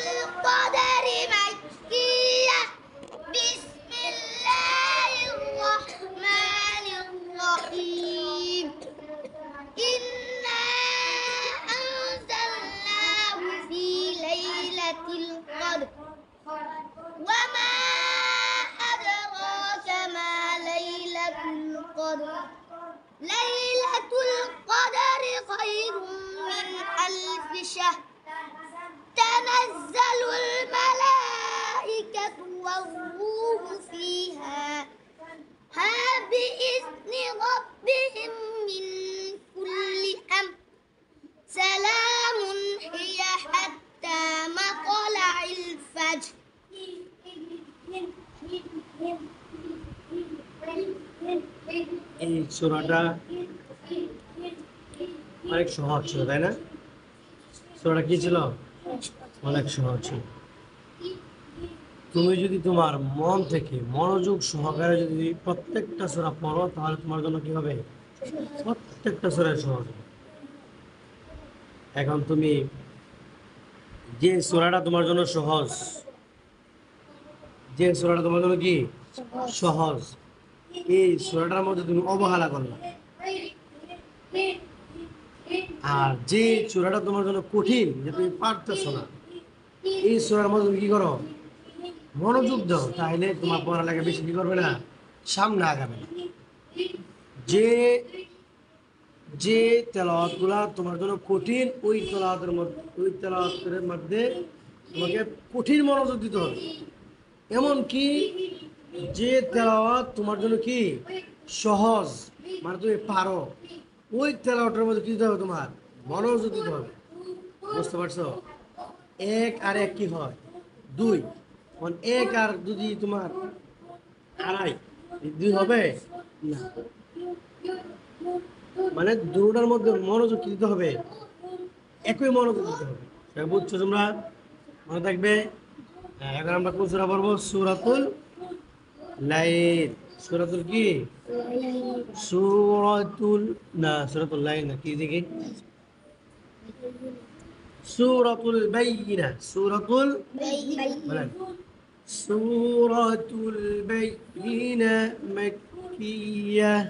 القدر مكية بسم الله الرحمن الرحيم إنا أنزلناه في ليلة القدر وما أدراك ما ليلة القدر ليلة القدر خير من ألف شهر تنزل الملائكة والروح فيها بإذن ربهم من كل أمر سلام هي حتى مطلع الفجر এই সূরাটা অনেক সহজ ছিল, তাই না? সূরাটা কি ছিল? অনেক সহজ ছিল। তুমি যদি তোমার মন থেকে মনোযোগ সহকারে যদি প্রত্যেকটা সূরা পড়ো, তাহলে তোমার জন্য কি হবে? প্রত্যেকটা সূরা সহজ হবে। এখন তুমি যে সূরাটা তোমার জন্য সহজ, যে সূরাটা তোমার জন্য কি সহজ, এই সূরাটার মধ্যে তুমি অবহেলা করলা, আর যে সূরাটা তোমার জন্য কঠিন, যে তুমি পারতেছো না, এই সূরার মধ্যে তুমি কি করো? মনোযোগ দাও, তাহলে তোমার পড়ালেখা বেশি কি করবে না, সামনে আগাবে না। যে যে তেলাওয়াতগুলা তোমার জন্য কঠিন, ওই তেলাওয়াতের মধ্যে তোমাকে কঠিন মনোযোগ দিতে হবে। এমনকি যে তেলাওয়াত তোমার জন্য কি সহজ, মানে তুমি পারো, ওই তেলাওয়াতের মধ্যে কি দিতে হবে? তোমার মনোযোগ দিতে হবে। বুঝতে পারছো? এক আর এক কি হয়? দুই। এক আর যদি তোমার আড়াই, দুই হবে না। মানে দুটার মধ্যে মনোযোগ দিতে হবে, একই মনোযোগ দিতে হবে। বুঝছো তোমরা? মনে থাকবে। এখন আমরা কোন সূরা পড়বো? সূরাতুল লাইল। সূরাতুল কি? সূরাতুল না, সূরাতুল লাইল না, কি দেখি? সূরাতুল বাইয়িনা। সূরাতুল বলেন। সূরাতুল বাইয়িনা মাক্কিয়াহ।